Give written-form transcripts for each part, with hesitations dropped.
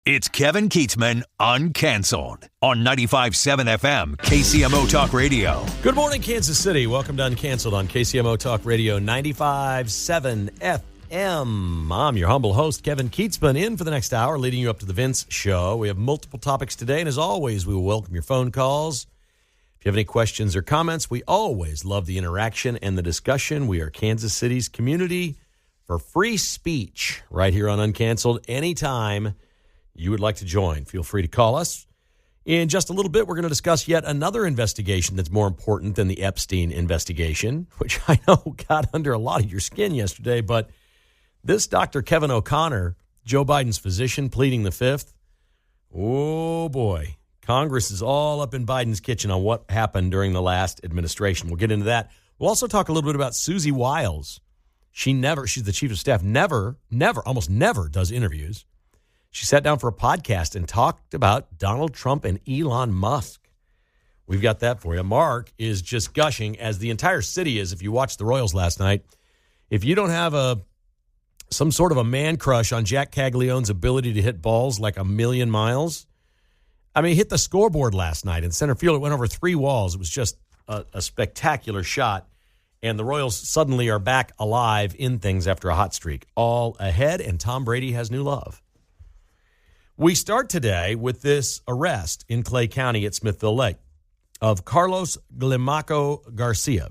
It's Kevin Keatsman Uncanceled on 95.7 FM, KCMO Talk Radio. Good morning, Kansas City. Welcome to Uncanceled on KCMO Talk Radio 95.7 FM. I'm your humble host, Kevin Keatsman, in for the next hour, leading you up to the Vince Show. We have multiple topics today, and as always, we will welcome your phone calls. If you have any questions or comments, we always love the interaction and the discussion. We are Kansas City's community for free speech right here on Uncanceled. Anytime you would like to join, feel free to call us. In just a little bit, we're going to discuss yet another investigation that's more important than the Epstein investigation, which I know got under a lot of your skin yesterday. But this Dr. Kevin O'Connor, Joe Biden's physician, pleading the fifth. Oh, boy. Congress is all up in Biden's kitchen on what happened during the last administration. We'll get into that. We'll also talk a little bit about Susie Wiles. She's the chief of staff, almost never does interviews. She sat down for a podcast and talked about Donald Trump and Elon Musk. We've got that for you. Mark is just gushing, as the entire city is, if you watched the Royals last night. If you don't have some sort of a man crush on Jack Caglione's ability to hit balls like a million miles, I mean, he hit the scoreboard last night in center field. It went over 3 walls. It was just a spectacular shot. And the Royals suddenly are back alive in things after a hot streak. All ahead, and Tom Brady has new love. We start today with this arrest in Clay County at Smithville Lake of Carlos Glimaco Garcia.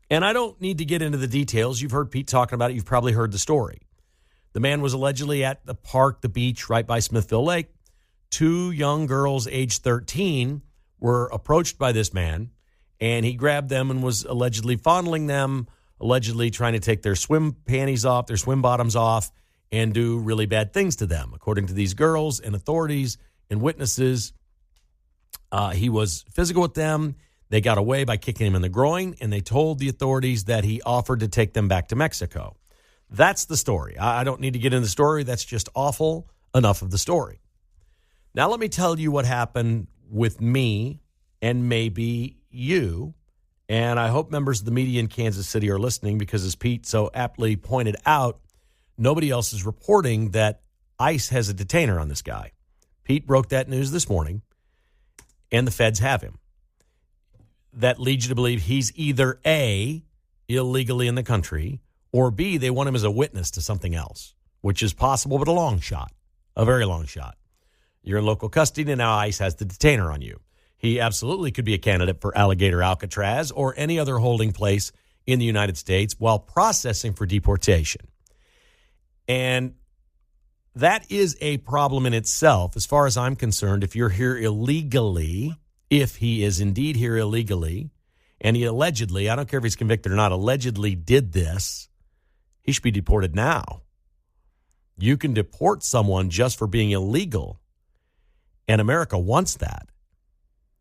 And I don't need to get into the details. You've heard Pete talking about it. You've probably heard the story. The man was allegedly at the beach right by Smithville Lake. 2 young girls, age 13, were approached by this man, and he grabbed them and was allegedly fondling them, allegedly trying to take their swim panties off, their swim bottoms off, and do really bad things to them. According to these girls and authorities and witnesses, he was physical with them. They got away by kicking him in the groin, and they told the authorities that he offered to take them back to Mexico. That's the story. I don't need to get into the story. That's just awful. Enough of the story. Now let me tell you what happened with me and maybe you, and I hope members of the media in Kansas City are listening, because as Pete so aptly pointed out, nobody else is reporting that ICE has a detainer on this guy. Pete broke that news this morning, and the feds have him. That leads you to believe he's either A, illegally in the country, or B, they want him as a witness to something else, which is possible, but a long shot, a very long shot. You're in local custody, and now ICE has the detainer on you. He absolutely could be a candidate for Alligator Alcatraz or any other holding place in the United States while processing for deportation. And that is a problem in itself, as far as I'm concerned. If you're here illegally, if he is indeed here illegally, and he allegedly, I don't care if he's convicted or not, allegedly did this, he should be deported now. You can deport someone just for being illegal, and America wants that.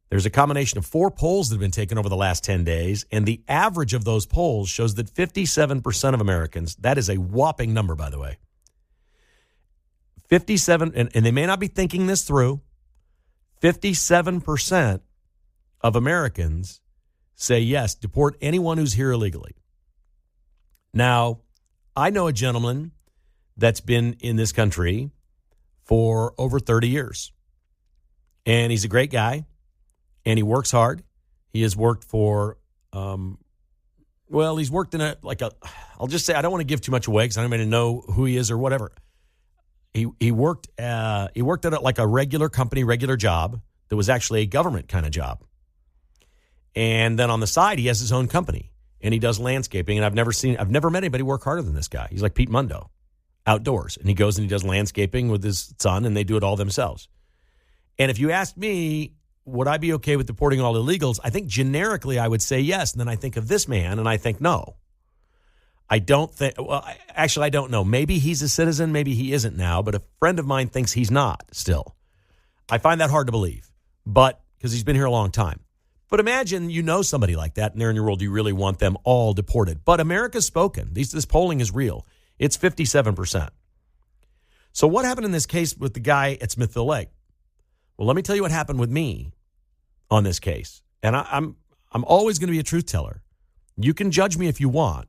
There's a combination of 4 polls that have been taken over the last 10 days, and the average of those polls shows that 57% of Americans, that is a whopping number, by the way, 57, and they may not be thinking this through, 57% of Americans say, yes, deport anyone who's here illegally. Now, I know a gentleman that's been in this country for over 30 years, and he's a great guy. And he works hard. He has worked for, he's worked in I'll just say, I don't want to give too much away because I don't even know who he is or whatever. He worked at a regular company, regular job that was actually a government kind of job. And then on the side, he has his own company and he does landscaping. And I've never met anybody work harder than this guy. He's like Pete Mundo, outdoors. And he goes and he does landscaping with his son and they do it all themselves. And if you ask me, would I be okay with deporting all illegals? I think generically I would say yes. And then I think of this man and I think no. I don't know. Maybe he's a citizen. Maybe he isn't now. But a friend of mine thinks he's not still. I find that hard to believe, but because he's been here a long time. But imagine you know somebody like that and they're in your world. You really want them all deported. But America's spoken. This polling is real. It's 57%. So what happened in this case with the guy at Smithville Lake? Well, let me tell you what happened with me on this case. And I'm always going to be a truth teller. You can judge me if you want,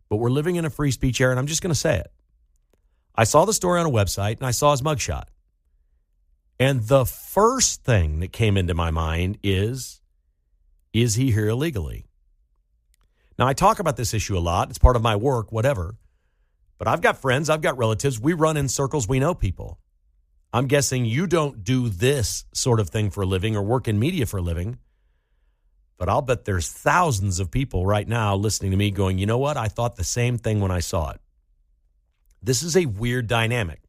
but we're living in a free speech era, and I'm just going to say it. I saw the story on a website, and I saw his mugshot. And the first thing that came into my mind is he here illegally? Now, I talk about this issue a lot. It's part of my work, whatever. But I've got friends, I've got relatives. We run in circles. We know people. I'm guessing you don't do this sort of thing for a living or work in media for a living. But I'll bet there's thousands of people right now listening to me going, you know what? I thought the same thing when I saw it. This is a weird dynamic.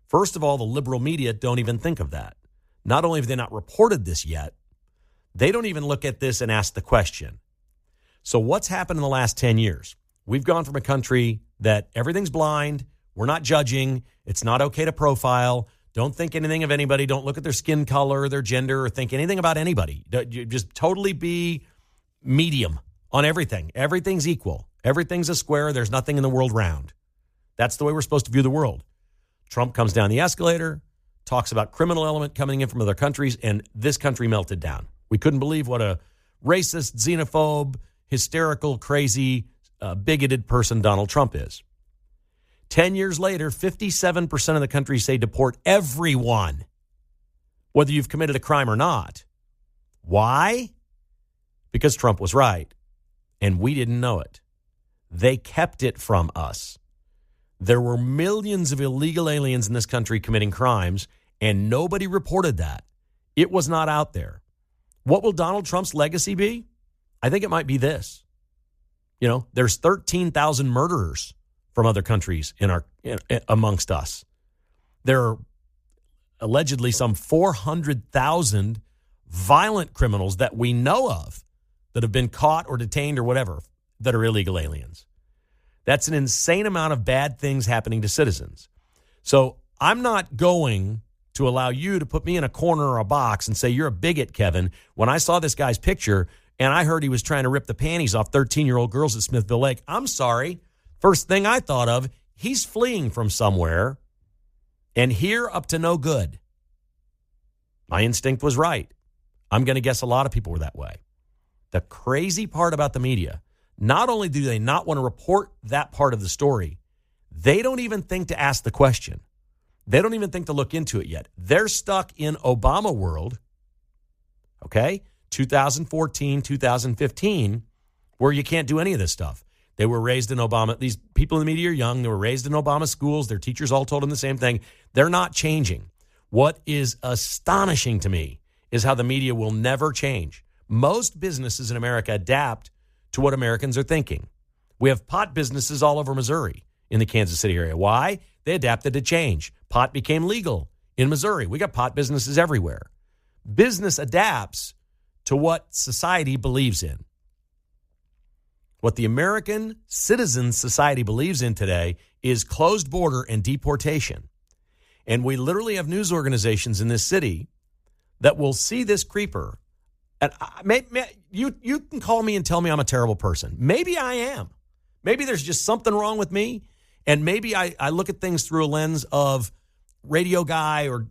First of all, the liberal media don't even think of that. Not only have they not reported this yet, they don't even look at this and ask the question. So what's happened in the last 10 years? We've gone from a country that everything's blind, we're not judging, it's not okay to profile, don't think anything of anybody, don't look at their skin color, their gender, or think anything about anybody. You just totally be medium on everything. Everything's equal. Everything's a square. There's nothing in the world round. That's the way we're supposed to view the world. Trump comes down the escalator, talks about criminal element coming in from other countries, and this country melted down. We couldn't believe what a racist, xenophobe, hysterical, crazy, bigoted person Donald Trump is. 10 years later, 57% of the country say deport everyone, whether you've committed a crime or not. Why? Because Trump was right, and we didn't know it. They kept it from us. There were millions of illegal aliens in this country committing crimes, and nobody reported that. It was not out there. What will Donald Trump's legacy be? I think it might be this. You know, there's 13,000 murderers from other countries amongst us. There are allegedly some 400,000 violent criminals that we know of that have been caught or detained or whatever that are illegal aliens. That's an insane amount of bad things happening to citizens. So I'm not going to allow you to put me in a corner or a box and say, you're a bigot, Kevin. When I saw this guy's picture and I heard he was trying to rip the panties off 13-year-old girls at Smithville Lake, I'm sorry. First thing I thought of, he's fleeing from somewhere and here up to no good. My instinct was right. I'm going to guess a lot of people were that way. The crazy part about the media, not only do they not want to report that part of the story, they don't even think to ask the question. They don't even think to look into it yet. They're stuck in Obama world, okay, 2014, 2015, where you can't do any of this stuff. They were raised in Obama. These people in the media are young. They were raised in Obama schools. Their teachers all told them the same thing. They're not changing. What is astonishing to me is how the media will never change. Most businesses in America adapt to what Americans are thinking. We have pot businesses all over Missouri in the Kansas City area. Why? They adapted to change. Pot became legal in Missouri. We got pot businesses everywhere. Business adapts to what society believes in. What the American citizen society believes in today is closed border and deportation. And we literally have news organizations in this city that will see this creeper. And you can call me and tell me I'm a terrible person. Maybe I am. Maybe there's just something wrong with me. And maybe I look at things through a lens of radio guy or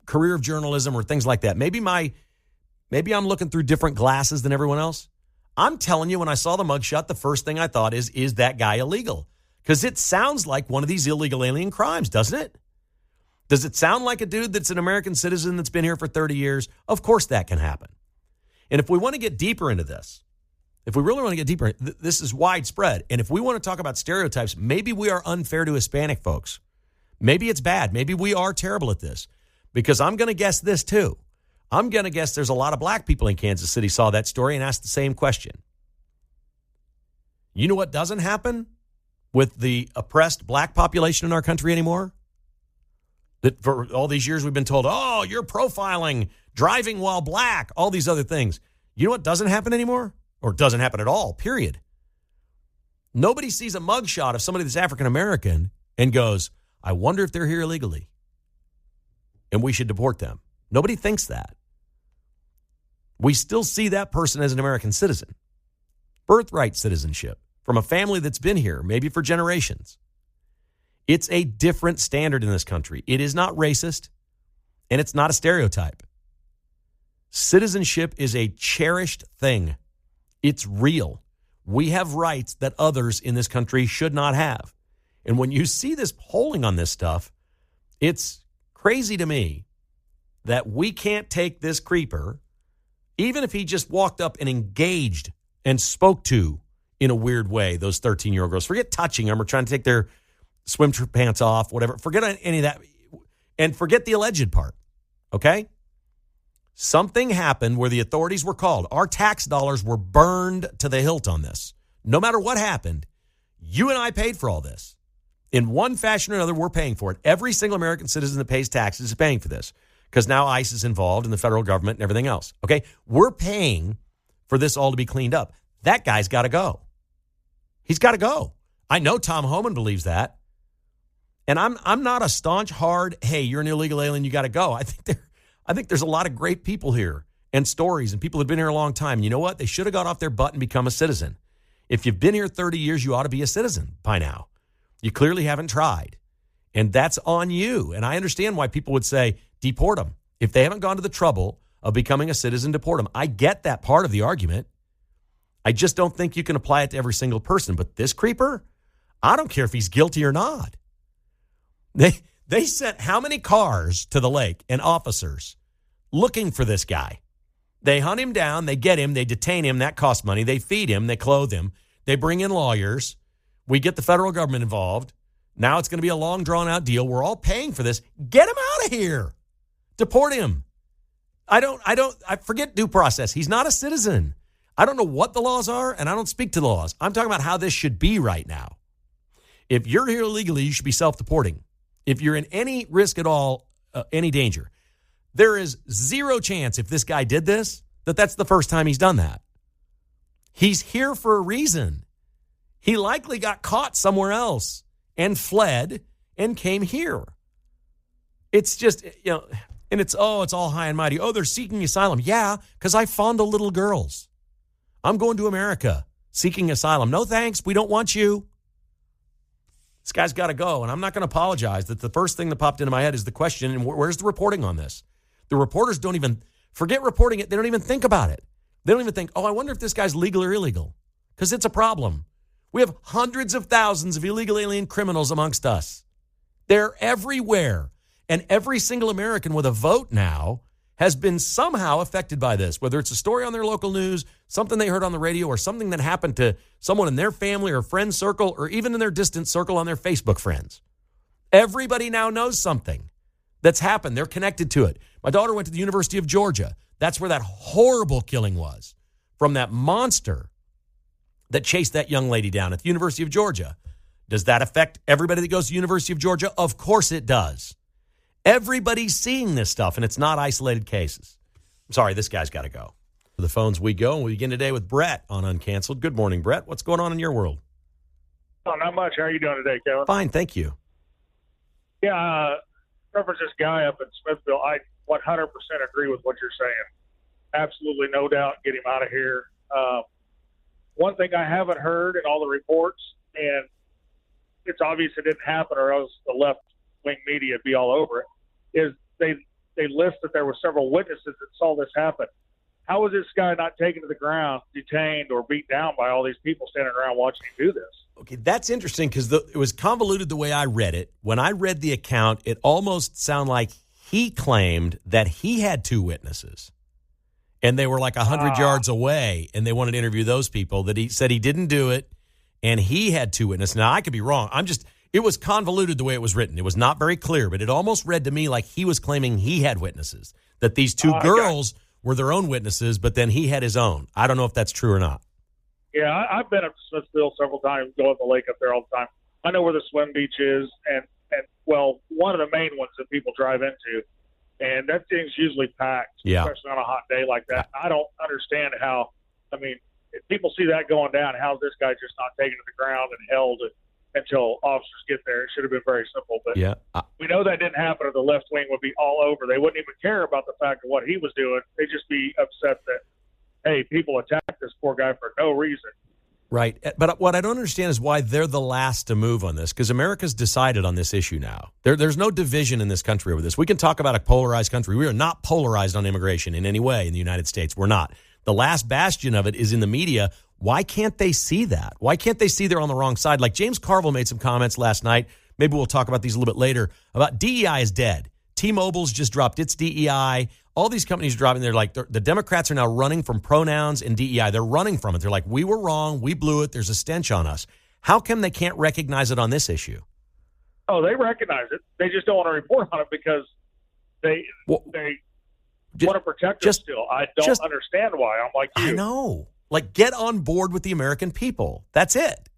career of journalism or things like that. Maybe I'm looking through different glasses than everyone else. I'm telling you, when I saw the mugshot, the first thing I thought is that guy illegal? Because it sounds like one of these illegal alien crimes, doesn't it? Does it sound like a dude that's an American citizen that's been here for 30 years? Of course that can happen. And if we want to get deeper into this, if we really want to get deeper, this is widespread. And if we want to talk about stereotypes, maybe we are unfair to Hispanic folks. Maybe it's bad. Maybe we are terrible at this. Because I'm going to guess this too. I'm going to guess there's a lot of black people in Kansas City saw that story and asked the same question. You know what doesn't happen with the oppressed black population in our country anymore? That for all these years we've been told, oh, you're profiling, driving while black, all these other things. You know what doesn't happen anymore? Or doesn't happen at all, period. Nobody sees a mugshot of somebody that's African American and goes, I wonder if they're here illegally and we should deport them. Nobody thinks that. We still see that person as an American citizen. Birthright citizenship from a family that's been here, maybe for generations. It's a different standard in this country. It is not racist, and it's not a stereotype. Citizenship is a cherished thing. It's real. We have rights that others in this country should not have. And when you see this polling on this stuff, it's crazy to me that we can't take this creeper, even if he just walked up and engaged and spoke to in a weird way those 13-year-old girls. Forget touching them or trying to take their swim pants off, whatever. Forget any of that. And forget the alleged part, okay? Something happened where the authorities were called. Our tax dollars were burned to the hilt on this. No matter what happened, you and I paid for all this. In one fashion or another, we're paying for it. Every single American citizen that pays taxes is paying for this because now ICE is involved in the federal government and everything else, okay? We're paying for this all to be cleaned up. That guy's got to go. He's got to go. I know Tom Homan believes that. And I'm not a staunch, hard, hey, you're an illegal alien, you got to go. I think there's a lot of great people here and stories and people that have been here a long time. You know what? They should have got off their butt and become a citizen. If you've been here 30 years, you ought to be a citizen by now. You clearly haven't tried. And that's on you. And I understand why people would say, deport them. If they haven't gone to the trouble of becoming a citizen, deport them. I get that part of the argument. I just don't think you can apply it to every single person. But this creeper, I don't care if he's guilty or not. They sent how many cars to the lake and officers looking for this guy? They hunt him down. They get him. They detain him. That costs money. They feed him. They clothe him. They bring in lawyers. We get the federal government involved. Now it's going to be a long, drawn-out deal. We're all paying for this. Get him out of here. Deport him. I forget due process. He's not a citizen. I don't know what the laws are, and I don't speak to the laws. I'm talking about how this should be right now. If you're here illegally, you should be self-deporting. If you're in any risk at all, any danger, there is zero chance if this guy did this, that's the first time he's done that. He's here for a reason. He likely got caught somewhere else and fled and came here. It's just, and it's all high and mighty. Oh, they're seeking asylum. Yeah, because I fondle little girls. I'm going to America seeking asylum. No thanks. We don't want you. This guy's got to go, and I'm not going to apologize. That the first thing that popped into my head is the question, and where's the reporting on this? The reporters don't even, forget reporting it, they don't even think about it. They don't even think, I wonder if this guy's legal or illegal, because it's a problem. We have hundreds of thousands of illegal alien criminals amongst us. They're everywhere, and every single American with a vote now has been somehow affected by this, whether it's a story on their local news, something they heard on the radio, or something that happened to someone in their family or friend circle, or even in their distant circle on their Facebook friends. Everybody now knows something that's happened. They're connected to it. My daughter went to the University of Georgia. That's where that horrible killing was, from that monster that chased that young lady down at the University of Georgia. Does that affect everybody that goes to the University of Georgia? Of course it does. Everybody's seeing this stuff, and it's not isolated cases. I'm sorry, this guy's got to go. To the phones we go, and we begin today with Brett on Uncanceled. Good morning, Brett. What's going on in your world? Oh, not much. How are you doing today, Kevin? Fine, thank you. Yeah, reference this guy up in Smithville. I 100% agree with what you're saying. Absolutely no doubt, get him out of here. One thing I haven't heard in all the reports, and it's obvious it didn't happen or else the left-wing media would be all over it, is they list that there were several witnesses that saw this happen. How was this guy not taken to the ground, detained, or beat down by all these people standing around watching him do this? Okay, that's interesting because it was convoluted the way I read it. When I read the account, it almost sounded like he claimed that he had two witnesses, and they were like 100 yards away, and they wanted to interview those people, that he said he didn't do it, and he had two witnesses. Now, I could be wrong. It was convoluted the way it was written. It was not very clear, but it almost read to me like he was claiming he had witnesses, that these two girls were their own witnesses, but then he had his own. I don't know if that's true or not. Yeah, I've been up to Smithville several times, go up the lake up there all the time. I know where the swim beach is, and well, one of the main ones that people drive into, and that thing's usually packed, especially on a hot day like that. I don't understand how, if people see that going down, how's this guy just not taken to the ground and held until officers get there? It should have been very simple. But we know that didn't happen, or the left wing would be all over. They wouldn't even care about the fact of what he was doing. They'd just be upset that, hey, people attacked this poor guy for no reason. Right. But what I don't understand is why they're the last to move on this, because America's decided on this issue now. There's no division in this country over this. We can talk about a polarized country. We are not polarized on immigration in any way in the United States. We're not. The last bastion of it is in the media. Why can't they see that? Why can't they see they're on the wrong side? Like James Carville made some comments last night. Maybe we'll talk about these a little bit later about DEI is dead. T-Mobile's just dropped its DEI. All these companies are dropping. They're like, the Democrats are now running from pronouns and DEI. They're running from it. They're like, we were wrong. We blew it. There's a stench on us. How come they can't recognize it on this issue? Oh, they recognize it. They just don't want to report on it because they want to protect us still. I don't understand why. I'm like you. I know. Like, get on board with the American people. That's it.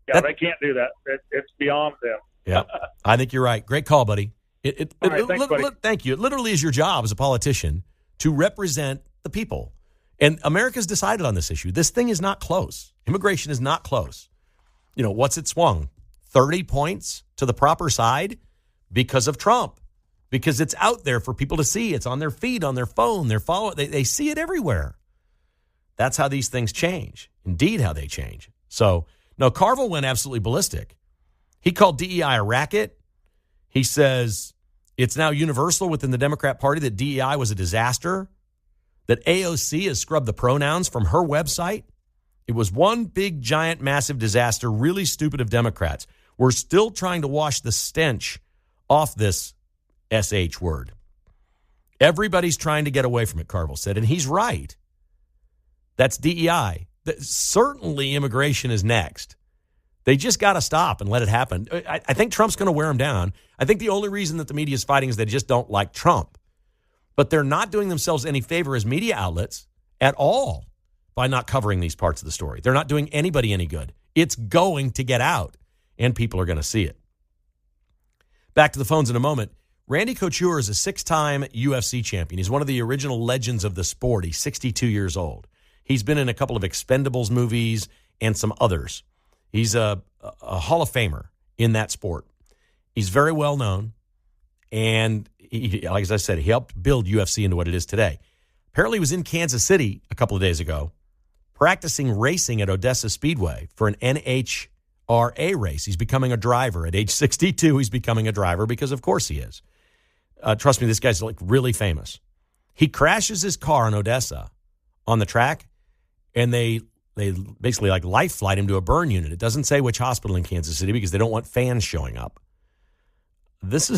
Yeah, they can't do that. It's beyond them. Yeah, I think you're right. Great call, buddy. Thanks, buddy. Thank you. It literally is your job as a politician to represent the people. And America's decided on this issue. This thing is not close. Immigration is not close. You know, what's it swung? 30 points to the proper side because of Trump. Because it's out there for people to see. It's on their feed, on their phone. They see it everywhere. That's how these things change. Indeed, how they change. So, no, Carville went absolutely ballistic. He called DEI a racket. He says it's now universal within the Democrat Party that DEI was a disaster, that AOC has scrubbed the pronouns from her website. It was one big, giant, massive disaster, really stupid of Democrats. We're still trying to wash the stench off this SH word. Everybody's trying to get away from it, Carville said, and he's right. That's DEI. Certainly immigration is next. They just got to stop and let it happen. I think Trump's going to wear them down. I think the only reason that the media is fighting is they just don't like Trump. But they're not doing themselves any favor as media outlets at all by not covering these parts of the story. They're not doing anybody any good. It's going to get out, and people are going to see it. Back to the phones in a moment. Randy Couture is a 6-time UFC champion. He's one of the original legends of the sport. He's 62 years old. He's been in a couple of Expendables movies and some others. He's a Hall of Famer in that sport. He's very well known. And like I said, he helped build UFC into what it is today. Apparently he was in Kansas City a couple of days ago practicing racing at Odessa Speedway for an NHRA race. He's becoming a driver. At age 62, he's becoming a driver because, of course, he is. Trust me, this guy's like really famous. He crashes his car in Odessa on the track, and they basically like life flight him to a burn unit. It doesn't say which hospital in Kansas City because they don't want fans showing up. This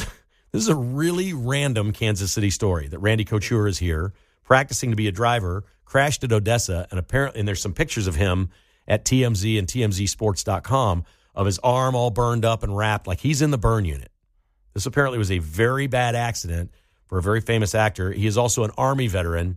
is a really random Kansas City story that Randy Couture is here practicing to be a driver, crashed at Odessa, and there's some pictures of him at TMZ and TMZsports.com of his arm all burned up and wrapped like he's in the burn unit. This apparently was a very bad accident for a very famous actor. He is also an Army veteran.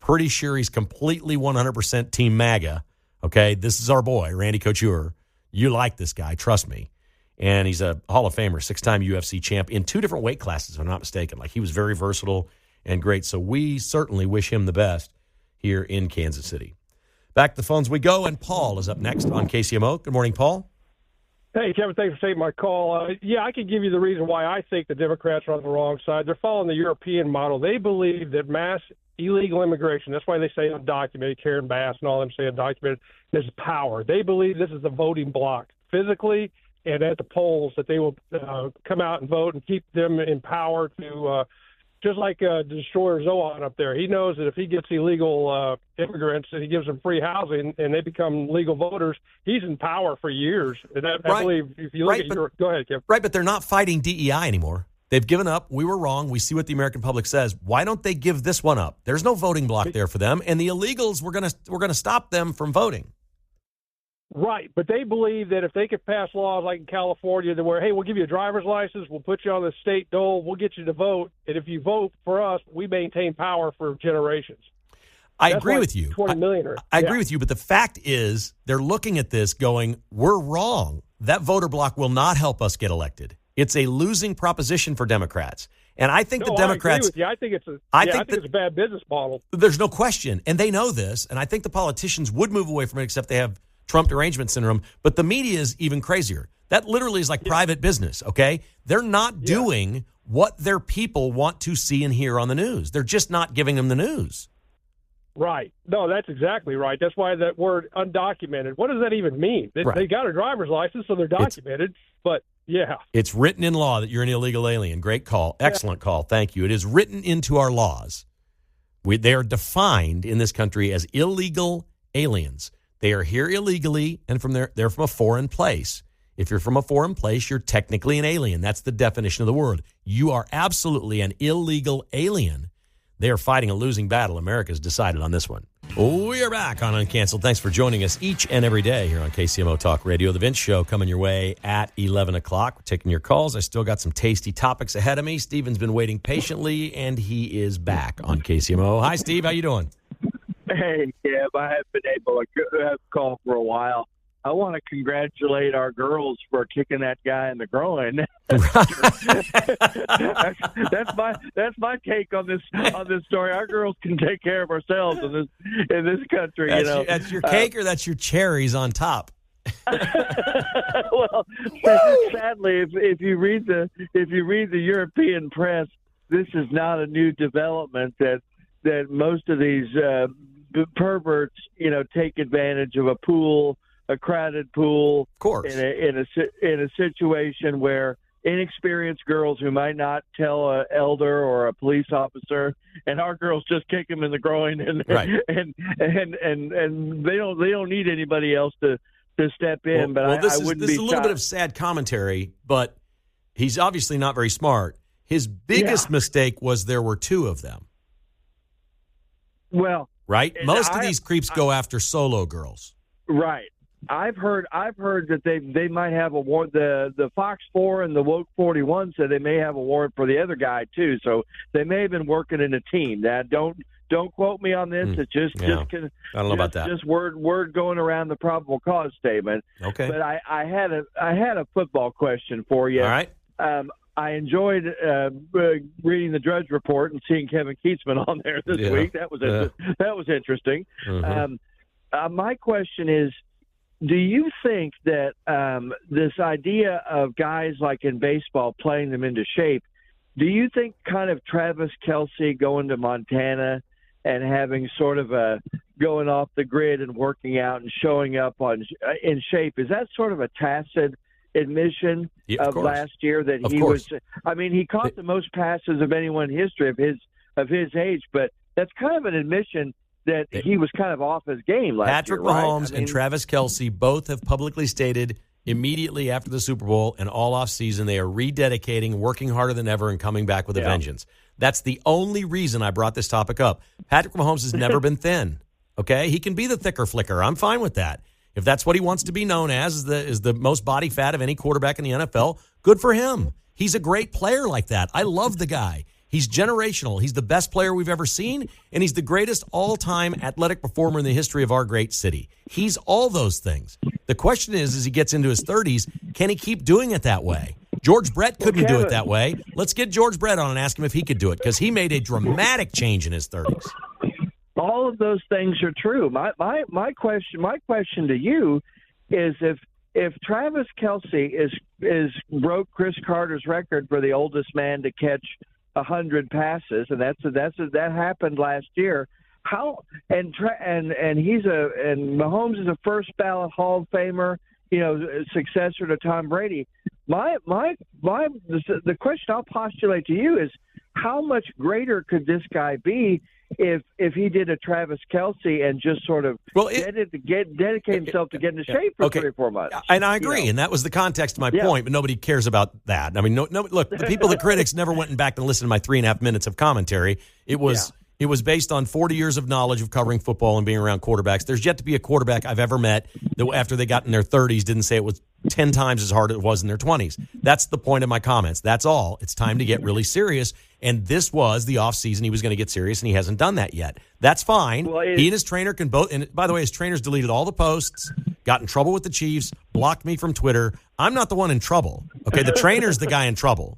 Pretty sure he's completely 100% Team MAGA. Okay, this is our boy, Randy Couture. You like this guy, trust me. And he's a Hall of Famer, 6-time UFC champ in 2 different weight classes, if I'm not mistaken. Like, he was very versatile and great. So we certainly wish him the best here in Kansas City. Back to the phones we go, and Paul is up next on KCMO. Good morning, Paul. Hey, Kevin, thanks for taking my call. I can give you the reason why I think the Democrats are on the wrong side. They're following the European model. They believe that mass illegal immigration, that's why they say undocumented, Karen Bass and all them say undocumented, is power. They believe this is the voting bloc. Physically and at the polls, that they will come out and vote and keep them in power to just like Destroyer Zohan up there. He knows that if he gets illegal immigrants and he gives them free housing and they become legal voters, he's in power for years. And I believe if you look at your – go ahead, Kevin. Right, but they're not fighting DEI anymore. They've given up. We were wrong. We see what the American public says. Why don't they give this one up? There's no voting block there for them, and the illegals, we're gonna stop them from voting. Right, but they believe that if they could pass laws like in California that where, hey, we'll give you a driver's license, we'll put you on the state dole, we'll get you to vote, and if you vote for us, we maintain power for generations. I agree with you. 20 million. I agree with you, but the fact is they're looking at this going, we're wrong. That voter block will not help us get elected. It's a losing proposition for Democrats. And I think the Democrats – I agree with you. I think it's a bad business model. There's no question. And they know this. And I think the politicians would move away from it except they have Trump derangement syndrome. But the media is even crazier. That literally is like private business, okay? They're not doing what their people want to see and hear on the news. They're just not giving them the news. Right. No, that's exactly right. That's why that word undocumented, what does that even mean? They got a driver's license, so they're documented. But, yeah. It's written in law that you're an illegal alien. Great call. Excellent call. Thank you. It is written into our laws. They are defined in this country as illegal aliens. They are here illegally, and they're from a foreign place. If you're from a foreign place, you're technically an alien. That's the definition of the word. You are absolutely an illegal alien. They are fighting a losing battle. America's decided on this one. We are back on Uncanceled. Thanks for joining us each and every day here on KCMO Talk Radio. The Vince Show coming your way at 11 o'clock. We're taking your calls. I still got some tasty topics ahead of me. Steven's been waiting patiently, and he is back on KCMO. Hi, Steve. How you doing? Hey, Kev. I haven't been able to call for a while. I want to congratulate our girls for kicking that guy in the groin. that's my take on this story. Our girls can take care of ourselves in this country. That's your cake, or that's your cherries on top. Well, sadly, if you read the European press, this is not a new development that most of these perverts, take advantage of a crowded pool, of course, in a situation where inexperienced girls who might not tell an elder or a police officer, and our girls just kick them in the groin, and right. and they don't need anybody else to step in. This is a little bit of sad commentary, but he's obviously not very smart. His biggest mistake was there were two of them. Well, right. Most of these creeps go after solo girls. Right. I've heard that they might have a warrant. The Fox 4 and the Woke 41 said they may have a warrant for the other guy too. So they may have been working in a team. Now, don't quote me on this. It's just I don't know about that. Just word going around the probable cause statement. Okay. But I had a football question for you. All right. I enjoyed reading the Drudge Report and seeing Kevin Keatsman on there this week. That was interesting. Mm-hmm. My question is, do you think that this idea of guys like in baseball playing them into shape, do you think kind of Travis Kelce going to Montana and having sort of a going off the grid and working out and showing up in shape, is that sort of a tacit admission of last year that he was? I mean, he caught the most passes of anyone in history of his age, but that's kind of an admission that he was kind of off his game last year, right? Patrick Mahomes and Travis Kelce both have publicly stated immediately after the Super Bowl and all offseason they are rededicating, working harder than ever, and coming back with a vengeance. That's the only reason I brought this topic up. Patrick Mahomes has never been thin, okay? He can be the thicker flicker. I'm fine with that. If that's what he wants to be known as, is the most body fat of any quarterback in the NFL, good for him. He's a great player like that. I love the guy. He's generational. He's the best player we've ever seen, and he's the greatest all-time athletic performer in the history of our great city. He's all those things. The question is, as he gets into his 30s, can he keep doing it that way? George Brett couldn't do it that way. Let's get George Brett on and ask him if he could do it, because he made a dramatic change in his 30s. All of those things are true. My question to you is if Travis Kelce is broke Chris Carter's record for the oldest man to catch 100 passes, and that happened last year. How and Mahomes is a first ballot Hall of Famer, successor to Tom Brady. The question I'll postulate to you is, how much greater could this guy be if he did a Travis Kelce and just sort of dedicate himself to getting into shape for 3 or 4 months? And I agree, and that was the context of my point, but nobody cares about that. I mean, no. Look, the critics never went back and listened to my 3.5 minutes of commentary. It was based on 40 years of knowledge of covering football and being around quarterbacks. There's yet to be a quarterback I've ever met that after they got in their 30s didn't say it was 10 times as hard as it was in their 20s. That's the point of my comments. That's all. It's time to get really serious. And this was the offseason. He was going to get serious, and he hasn't done that yet. That's fine. Well, he and his trainer can both. And by the way, his trainer's deleted all the posts, got in trouble with the Chiefs, blocked me from Twitter. I'm not the one in trouble. Okay, the trainer's the guy in trouble.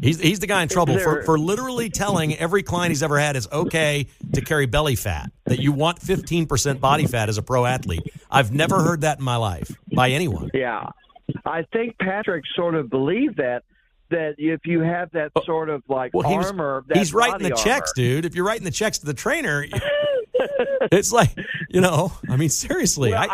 He's the guy in trouble for literally telling every client he's ever had it's okay to carry belly fat, that you want 15% body fat as a pro athlete. I've never heard that in my life by anyone. Yeah. I think Patrick sort of believed that if you have that sort of armor, he's writing the checks, dude. If you're writing the checks to the trainer, it's like, I mean, seriously. Well,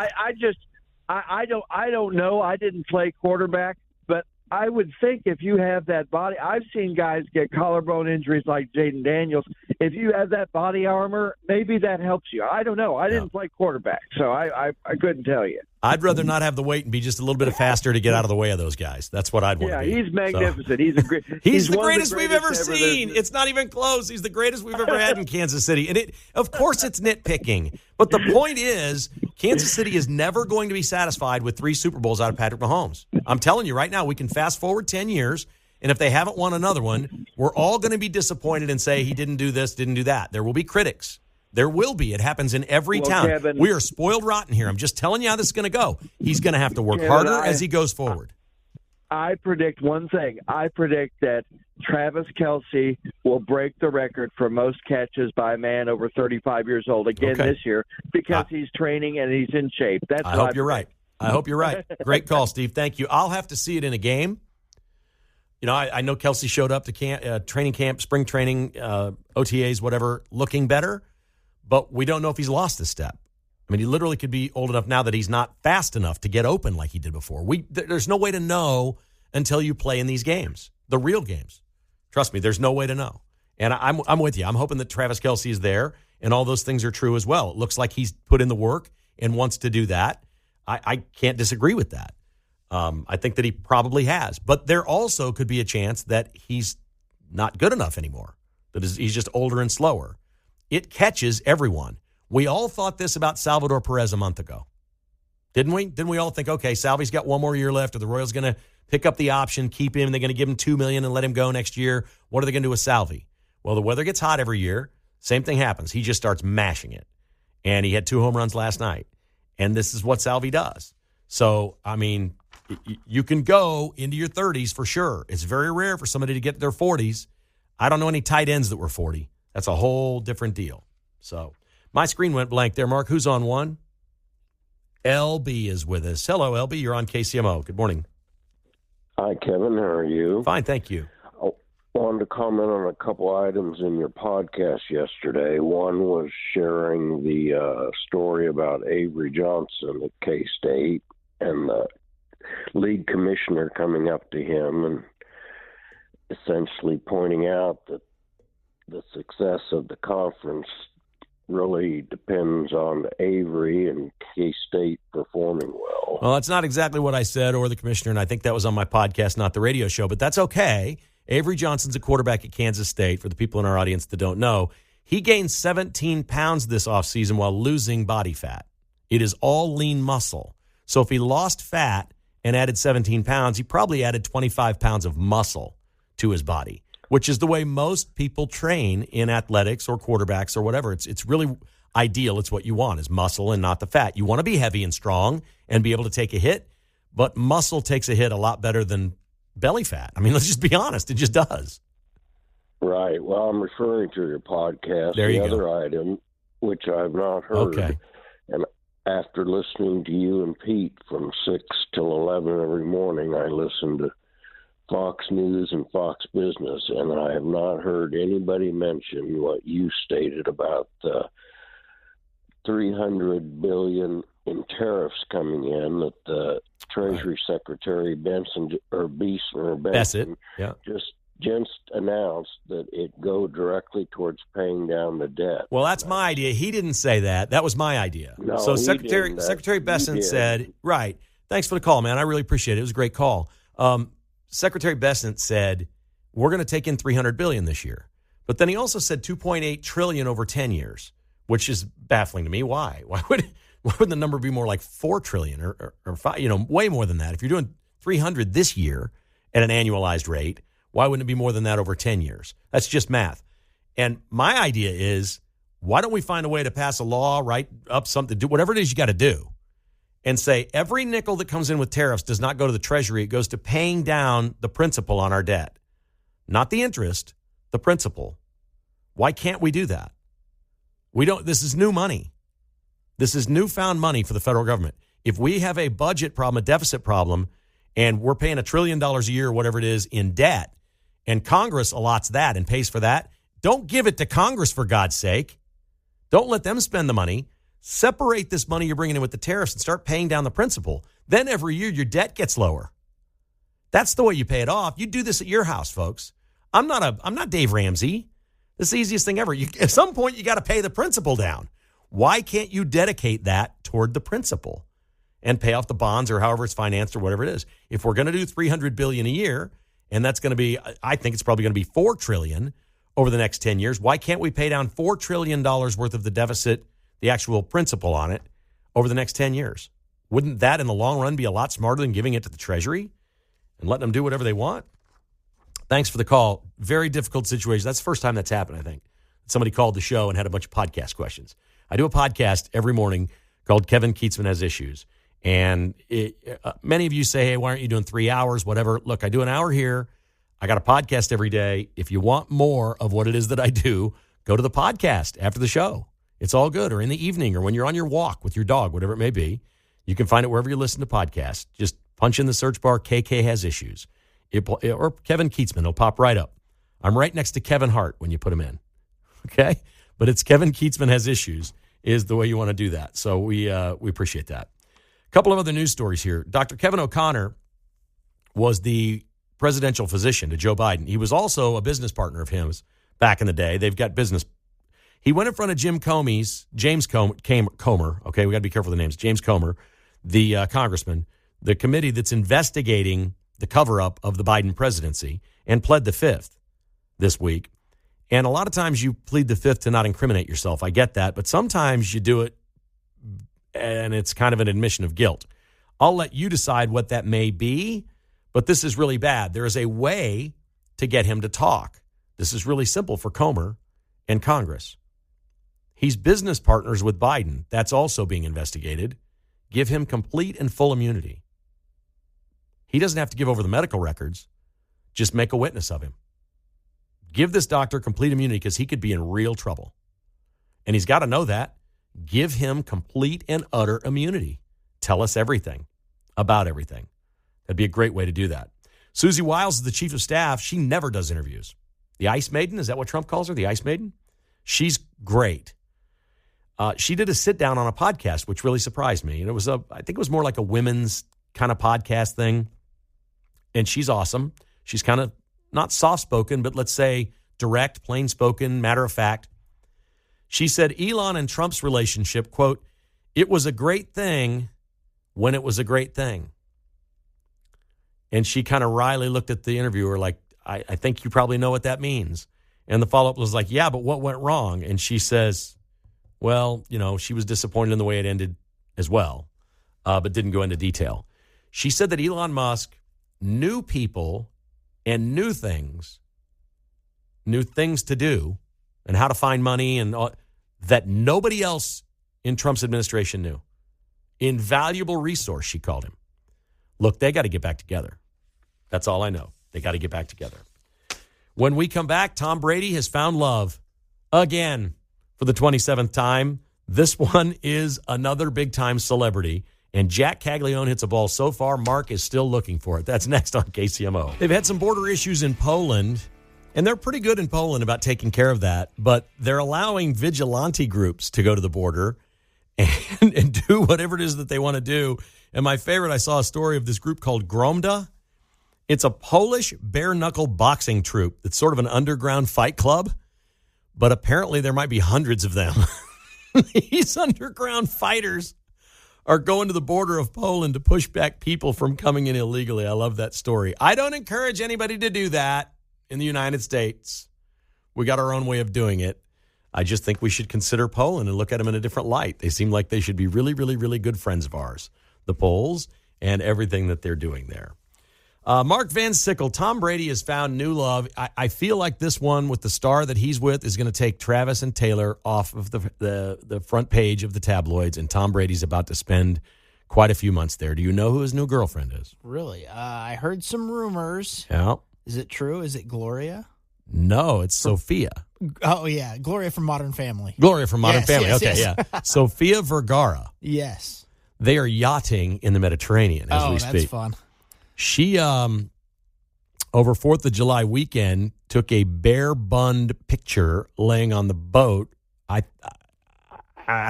I don't know. I didn't play quarterback, but I would think if you have that body, I've seen guys get collarbone injuries like Jaden Daniels. If you have that body armor, maybe that helps you. I don't know. I didn't play quarterback, so I couldn't tell you. I'd rather not have the weight and be just a little bit faster to get out of the way of those guys. That's what I'd want to be. Yeah, he's magnificent. So, he's a great. he's the greatest we've ever seen. It's not even close. He's the greatest we've ever had in Kansas City. And of course, it's nitpicking. But the point is, Kansas City is never going to be satisfied with 3 Super Bowls out of Patrick Mahomes. I'm telling you right now, we can fast forward 10 years, and if they haven't won another one, we're all going to be disappointed and say he didn't do this, didn't do that. There will be critics. There will be. It happens in every town. Kevin, we are spoiled rotten here. I'm just telling you how this is going to go. He's going to have to work harder as he goes forward. I predict one thing. I predict that Travis Kelce will break the record for most catches by a man over 35 years old again this year because he's training and he's in shape. I hope you're right. I hope you're right. Great call, Steve. Thank you. I'll have to see it in a game. You know, I know Kelce showed up to training camp, spring training, OTAs, whatever, looking better. But we don't know if he's lost a step. I mean, he literally could be old enough now that he's not fast enough to get open like he did before. There's no way to know until you play in these games, the real games. Trust me, there's no way to know. And I'm with you. I'm hoping that Travis Kelce is there, and all those things are true as well. It looks like he's put in the work and wants to do that. I can't disagree with that. I think that he probably has. But there also could be a chance that he's not good enough anymore, that he's just older and slower. It catches everyone. We all thought this about Salvador Perez a month ago. Didn't we? Didn't we all think, okay, Salvi's got one more year left, or the Royals going to pick up the option, keep him, they're going to give him $2 million and let him go next year. What are they going to do with Salvi? Well, the weather gets hot every year. Same thing happens. He just starts mashing it. And he had 2 home runs last night. And this is what Salvi does. So, I mean, you can go into your 30s for sure. It's very rare for somebody to get to their 40s. I don't know any tight ends that were 40. That's a whole different deal. So my screen went blank there, Mark. Who's on one? LB is with us. Hello, LB. You're on KCMO. Good morning. Hi, Kevin. How are you? Fine, thank you. I wanted to comment on a couple items in your podcast yesterday. One was sharing the story about Avery Johnson at K-State and the league commissioner coming up to him and essentially pointing out that the success of the conference really depends on Avery and K-State performing well. Well, that's not exactly what I said or the commissioner, and I think that was on my podcast, not the radio show, but that's okay. Avery Johnson's a quarterback at Kansas State. For the people in our audience that don't know, he gained 17 pounds this offseason while losing body fat. It is all lean muscle. So if he lost fat and added 17 pounds, he probably added 25 pounds of muscle to his body, which is the way most people train in athletics or quarterbacks or whatever. It's really ideal. It's what you want is muscle and not the fat. You want to be heavy and strong and be able to take a hit, but muscle takes a hit a lot better than belly fat. I mean, let's just be honest. It just does. Right. Well, I'm referring to your podcast. There you the go. other item, which I've not heard. Okay. And after listening to you and Pete from 6 till 11 every morning, I listen to Fox News and Fox Business, and I have not heard anybody mention what you stated about the $300 billion in tariffs coming in that the Treasury Secretary Benson just announced that it go directly towards paying down the debt. Well, that's my idea. He didn't say that. That was my idea. No, so he Secretary Besson said, right. Thanks for the call, man. I really appreciate it. It was a great call. Secretary Besant said, we're going to take in $300 billion this year. But then he also said $2.8 trillion over 10 years, which is baffling to me. Why? Why would the number be more like $4 trillion or 5, way more than that? If you're doing 300 this year at an annualized rate, why wouldn't it be more than that over 10 years? That's just math. And my idea is, why don't we find a way to pass a law, write up something, do whatever it is you got to do, and say every nickel that comes in with tariffs does not go to the Treasury. It goes to paying down the principal on our debt. Not the interest, the principal. Why can't we do that? This is new money. This is newfound money for the federal government. If we have a budget problem, a deficit problem, and we're paying $1 trillion a year, or whatever it is, in debt, and Congress allots that and pays for that, don't give it to Congress, for God's sake. Don't let them spend the money. Separate this money you're bringing in with the tariffs and start paying down the principal. Then every year your debt gets lower. That's the way you pay it off. You do this at your house, folks. I'm not Dave Ramsey. This is the easiest thing ever. At some point, you got to pay the principal down. Why can't you dedicate that toward the principal and pay off the bonds or however it's financed or whatever it is? If we're going to do $300 billion a year, and that's going to be, I think it's probably going to be $4 trillion over the next 10 years. Why can't we pay down $4 trillion worth of the deficit, the actual principal on it, over the next 10 years? Wouldn't that in the long run be a lot smarter than giving it to the Treasury and letting them do whatever they want? Thanks for the call. Very difficult situation. That's the first time that's happened, I think. Somebody called the show and had a bunch of podcast questions. I do a podcast every morning called Kevin Keatsman Has Issues. And many of you say, hey, why aren't you doing 3 hours, whatever? Look, I do an hour here. I got a podcast every day. If you want more of what it is that I do, go to the podcast after the show. It's all good. Or in the evening or when you're on your walk with your dog, whatever it may be. You can find it wherever you listen to podcasts. Just punch in the search bar, KK Has Issues. Or Kevin Keatsman. It'll pop right up. I'm right next to Kevin Hart when you put him in. Okay? But it's Kevin Keatsman Has Issues is the way you want to do that. So we appreciate that. A couple of other news stories here. Dr. Kevin O'Connor was the presidential physician to Joe Biden. He was also a business partner of his back in the day. They've got business. He went in front of James Comer. Okay, we got to be careful with the names. James Comer, the congressman, the committee that's investigating the cover-up of the Biden presidency, and pled the fifth this week. And a lot of times you plead the fifth to not incriminate yourself. I get that. But sometimes you do it and it's kind of an admission of guilt. I'll let you decide what that may be, but this is really bad. There is a way to get him to talk. This is really simple for Comer and Congress. He's business partners with Biden. That's also being investigated. Give him complete and full immunity. He doesn't have to give over the medical records. Just make a witness of him. Give this doctor complete immunity because he could be in real trouble. And he's got to know that. Give him complete and utter immunity. Tell us everything about everything. That'd be a great way to do that. Susie Wiles is the chief of staff. She never does interviews. The Ice Maiden, is that what Trump calls her? The Ice Maiden? She's great. She did a sit down on a podcast, which really surprised me. And it was I think it was more like a women's kind of podcast thing. And she's awesome. She's kind of not soft-spoken, but let's say direct, plain-spoken, matter of fact. She said Elon and Trump's relationship, quote, it was a great thing when it was a great thing. And she kind of wryly looked at the interviewer like, I think you probably know what that means. And the follow-up was like, yeah, but what went wrong? And she says, well, she was disappointed in the way it ended as well, but didn't go into detail. She said that Elon Musk knew people and knew things to do and how to find money and all, that nobody else in Trump's administration knew. Invaluable resource, she called him. Look, they got to get back together. That's all I know. They got to get back together. When we come back, Tom Brady has found love again for the 27th time. This one is another big-time celebrity. And Jack Caglione hits a ball so far, Mark is still looking for it. That's next on KCMO. They've had some border issues in Poland, and they're pretty good in Poland about taking care of that. But they're allowing vigilante groups to go to the border and do whatever it is that they want to do. And my favorite, I saw a story of this group called Gromda. It's a Polish bare-knuckle boxing troupe that's sort of an underground fight club. But apparently there might be hundreds of them. These underground fighters are going to the border of Poland to push back people from coming in illegally. I love that story. I don't encourage anybody to do that in the United States. We got our own way of doing it. I just think we should consider Poland and look at them in a different light. They seem like they should be really, really, really good friends of ours, the Poles, and everything that they're doing there. Mark Van Sickle, Tom Brady has found new love. I feel like this one with the star that he's with is going to take Travis and Taylor off of the front page of the tabloids, and Tom Brady's about to spend quite a few months there. Do you know who his new girlfriend is? Really? I heard some rumors. Yeah. Is it true? Is it Gloria? No, it's Sophia. Oh, yeah. Gloria from Modern Family. Gloria from Modern Family. Yes, okay, yes. Yeah. Sophia Vergara. Yes. They are yachting in the Mediterranean as we speak. Oh, that's fun. She, over 4th of July weekend, took a bare-bunned picture laying on the boat. I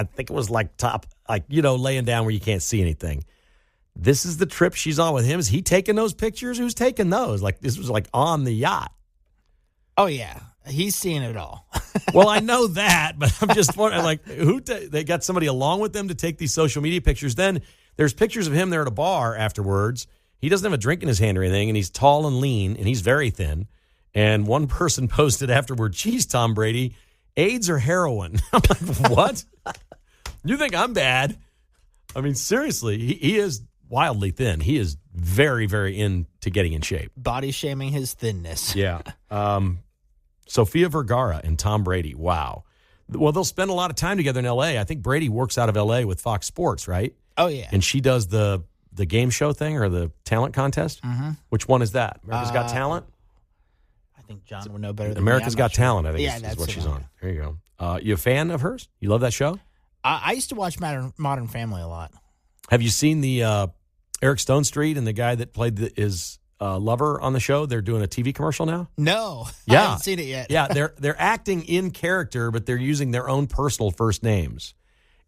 think it was laying down where you can't see anything. this is the trip she's on with him. Is he taking those pictures? Who's taking those? Like, this was like on the yacht. Oh, yeah. He's seeing it all. Well, I know that, but I'm just wondering, like, they got somebody along with them to take these social media pictures. Then there's pictures of him there at a bar afterwards. He doesn't have a drink in his hand or anything, and he's tall and lean, and he's very thin. And one person posted afterward, geez, Tom Brady, AIDS or heroin? I'm like, what? You think I'm bad? I mean, seriously, he is wildly thin. He is very, very into getting in shape. Body shaming his thinness. Yeah. Sofia Vergara and Tom Brady. Wow. Well, they'll spend a lot of time together in L.A. I think Brady works out of L.A. with Fox Sports, right? Oh, yeah. And she does the game show thing or the talent contest? Mm-hmm. Which one is that? America's Got Talent? I think John would know better than America's me. Got Talent, I think yeah, is what she's on. There you go. You a fan of hers? You love that show? I used to watch Modern Family a lot. Have you seen the Eric Stone Street and the guy that played his lover on the show? They're doing a TV commercial now? No. Yeah. I haven't seen it yet. Yeah, they're acting in character, but they're using their own personal first names.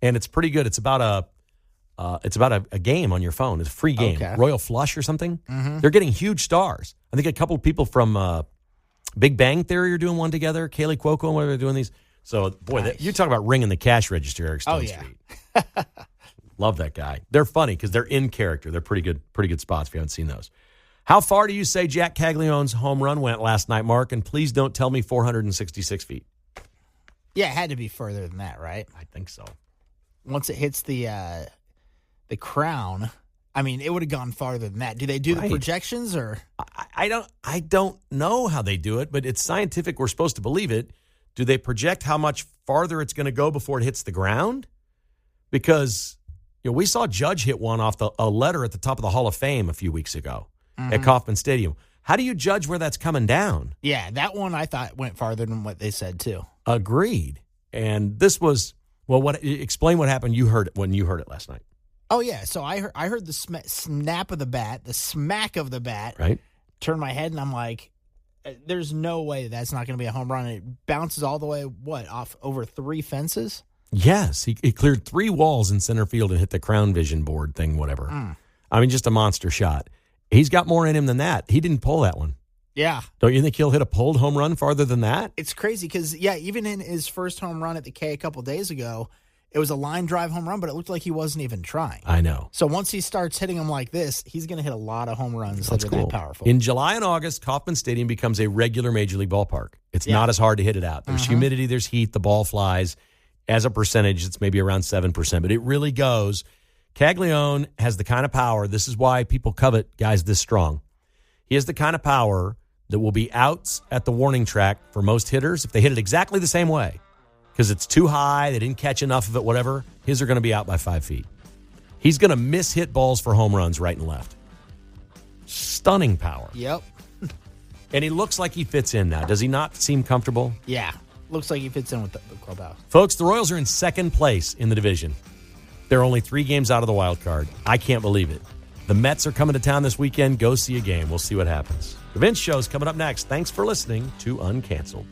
And it's pretty good. It's about a game on your phone. It's a free game. Okay. Royal Flush or something. Mm-hmm. They're getting huge stars. I think a couple of people from Big Bang Theory are doing one together. Kaylee Cuoco and whatever they're doing these. So, boy, Nice. you talk about ringing the cash register, Eric Stone Street. Love that guy. They're funny because they're in character. They're pretty good spots if you haven't seen those. How far do you say Jack Caglione's home run went last night, Mark? And please don't tell me 466 feet. Yeah, it had to be further than that, right? I think so. Once it hits the crown, I mean, it would have gone farther than that. Do they do the projections or? I don't know how they do it, but it's scientific. We're supposed to believe it. Do they project how much farther it's going to go before it hits the ground? Because we saw Judge hit one off a letter at the top of the Hall of Fame a few weeks ago at Kauffman Stadium. How do you judge where that's coming down? Yeah, that one I thought went farther than what they said too. Agreed. And this was explain what happened. You heard it when you heard it last night. Oh yeah, so I heard the snap of the bat, the smack of the bat. Right. Turned my head and I'm like, there's no way that's not going to be a home run. It bounces all the way off over 3 fences. Yes, he cleared 3 walls in center field and hit the Crown Vision board thing, whatever. I mean, just a monster shot. He's got more in him than that. He didn't pull that one. Yeah. Don't you think he'll hit a pulled home run farther than that? It's crazy because, even in his first home run at the K a couple days ago, it was a line drive home run, but it looked like he wasn't even trying. I know. So once he starts hitting them like this, he's going to hit a lot of home runs that are that powerful. In July and August, Kauffman Stadium becomes a regular Major League ballpark. It's not as hard to hit it out. There's humidity, there's heat, the ball flies. As a percentage, it's maybe around 7%, but it really goes. Caglione has the kind of power. This is why people covet guys this strong. He has the kind of power that will be outs at the warning track for most hitters if they hit it exactly the same way. Because it's too high, they didn't catch enough of it, whatever. His are going to be out by 5 feet. He's going to miss-hit balls for home runs right and left. Stunning power. Yep. And he looks like he fits in now. Does he not seem comfortable? Yeah. Looks like he fits in with the clubhouse. Folks, the Royals are in second place in the division. They're only 3 games out of the wild card. I can't believe it. The Mets are coming to town this weekend. Go see a game. We'll see what happens. The Vince Show's coming up next. Thanks for listening to Uncanceled.